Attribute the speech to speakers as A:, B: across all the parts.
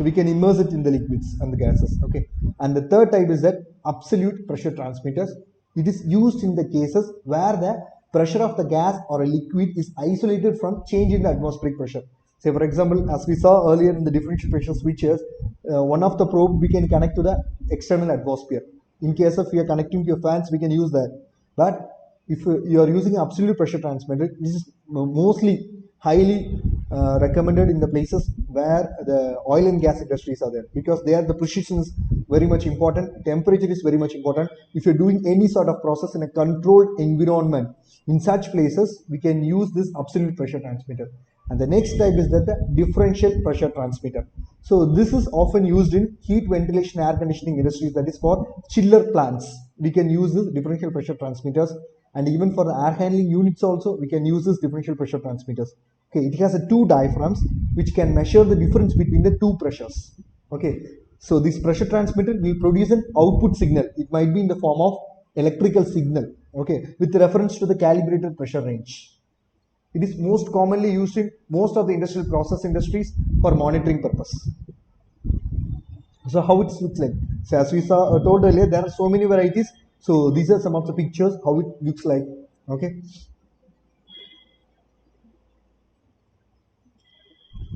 A: So we can immerse it in the liquids and the gases. Okay. And the third type is that absolute pressure transmitters. It is used in the cases where the pressure of the gas or a liquid is isolated from change in the atmospheric pressure. Say for example, as we saw earlier in the differential pressure switches, one of the probe we can connect to the external atmosphere. In case of we are connecting to your fans, we can use that. But if you are using absolute pressure transmitter, this is mostly highly recommended in the places where the oil and gas industries are there, because there the precision is very much important, temperature is very much important. If you're doing any sort of process in a controlled environment, in such places we can use this absolute pressure transmitter. And the next type is that the differential pressure transmitter. So this is often used in heat, ventilation, air conditioning industries, that is for chiller plants. We can use this differential pressure transmitters, and even for the air handling units also we can use this differential pressure transmitters. Okay, it has two diaphragms which can measure the difference between the two pressures. Okay, so this pressure transmitter will produce an output signal. It might be in the form of electrical signal, okay, with reference to the calibrated pressure range. It is most commonly used in most of the industrial process industries for monitoring purpose. So how it looks like? So as we saw told earlier, there are so many varieties. So these are some of the pictures how it looks like. Okay.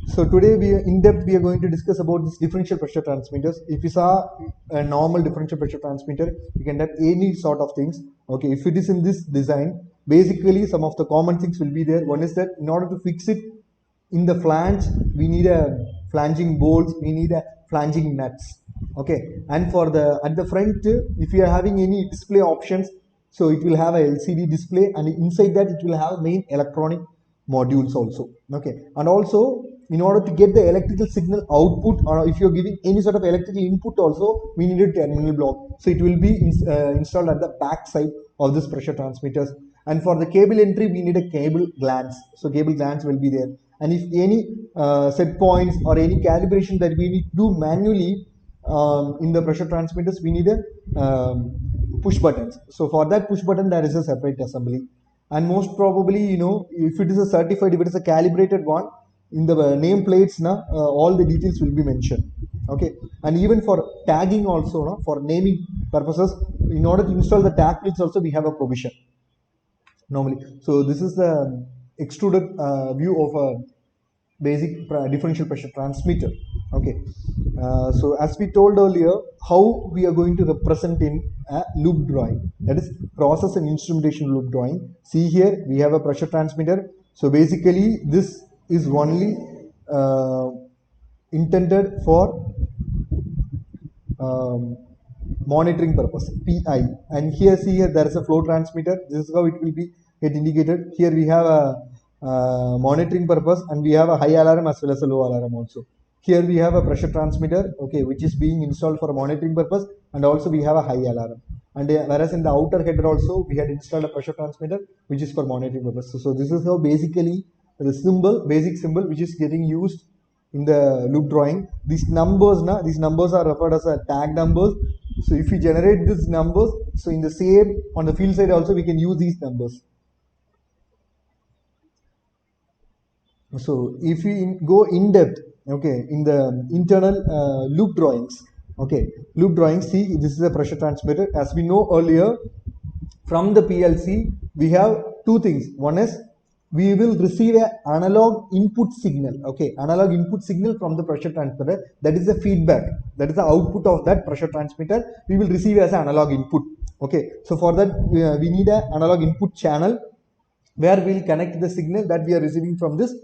A: So today we are in depth we are going to discuss about this differential pressure transmitters. If you saw a normal differential pressure transmitter, you can have any sort of things. Okay, if it is in this design, basically some of the common things will be there. One is that in order to fix it in the flange, we need a flanging bolts, we need a flanging nuts. Okay, and for the at the front, if you are having any display options, so it will have a LCD display, and inside that it will have main electronic modules also. Okay, and also in order to get the electrical signal output, or if you're giving any sort of electrical input also, we need a terminal block. So it will be installed at the back side of this pressure transmitters. And for the cable entry, we need a cable glands. So cable glands will be there. And if any set points or any calibration that we need to do manually in the pressure transmitters, we need a push buttons. So for that push button, there is a separate assembly. And most probably, you know, if it is a certified, if it is a calibrated one, in the name plates, all the details will be mentioned. Okay, and even for tagging also, for naming purposes, in order to install the tag plates also, we have a provision normally. So this is the extruded view of a basic differential pressure transmitter. Okay, so as we told earlier, how we are going to represent in a loop drawing, that is process and instrumentation loop drawing. See here we have a pressure transmitter. So basically this is only intended for monitoring purpose, PI. And here see here there is a flow transmitter. This is how it will be get indicated. Here we have a monitoring purpose, and we have a high alarm as well as a low alarm also. Here we have a pressure transmitter, okay, which is being installed for a monitoring purpose, and also we have a high alarm. And whereas in the outer header also we had installed a pressure transmitter which is for monitoring purpose. So this is how basically the symbol, basic symbol, which is getting used in the loop drawing. These numbers are referred as a tag numbers. So if we generate these numbers, so in the same on the field side also we can use these numbers. So if we go in depth, okay, in the internal loop drawings, okay, loop drawings, see this is a pressure transmitter. As we know earlier, from the PLC we have two things. One is we will receive an analog input signal, okay, analog input signal from the pressure transmitter. That is the feedback, that is the output of that pressure transmitter we will receive as an analog input. Okay, so for that we need an analog input channel where we will connect the signal that we are receiving from this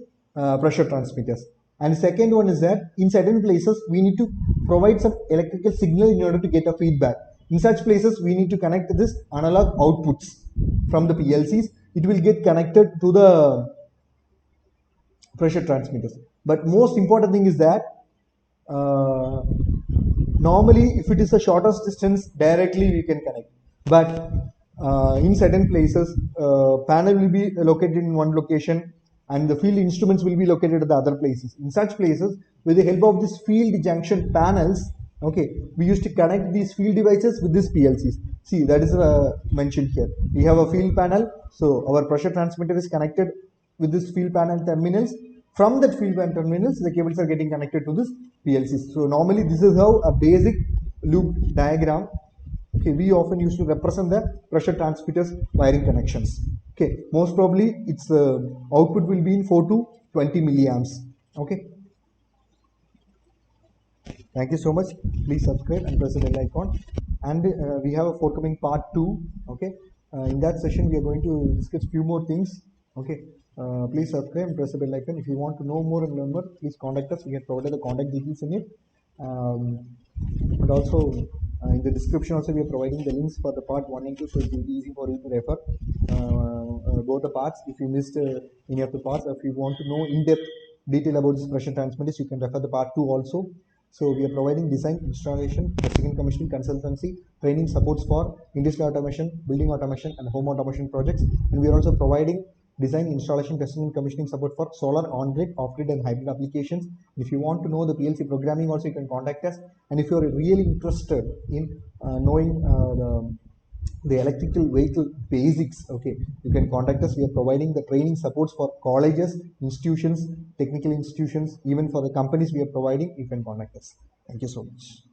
A: pressure transmitters. And second one is that in certain places we need to provide some electrical signal in order to get a feedback. In such places we need to connect this analog outputs from the PLCs. It will get connected to the pressure transmitters. But most important thing is that normally if it is the shortest distance, directly we can connect. But in certain places, panel will be located in one location and the field instruments will be located at the other places. In such places, with the help of this field junction panels, okay, we used to connect these field devices with these PLCs. See, that is mentioned here. We have a field panel, so our pressure transmitter is connected with this field panel terminals, From that field band terminals, the cables are getting connected to this PLCs. So normally this is how a basic loop diagram, okay, we often used to represent the pressure transmitters wiring connections. Okay, most probably its output will be in 4 to 20 milliamps. Okay. Thank you so much. Please subscribe and press the bell icon. And we have a forthcoming part 2. Okay. In that session, we are going to discuss few more things. Okay. Please subscribe and press the bell icon. If you want to know more and learn more, please contact us. We have provided the contact details in it. And also in the description also we are providing the links for the part 1 and 2, so it will be easy for you to refer both the parts. If you missed any of the parts, if you want to know in-depth detail about this pressure transmitters, you can refer the part 2 also. So we are providing design, installation, testing and commissioning, consultancy, training supports for industrial automation, building automation and home automation projects. And we are also providing design, installation, testing and commissioning support for solar, on-grid, off-grid and hybrid applications. If you want to know the PLC programming also, you can contact us. And if you are really interested in knowing the electrical vehicle basics, okay, you can contact us. We are providing the training supports for colleges, institutions, technical institutions, even for the companies we are providing. You can contact us. Thank you so much.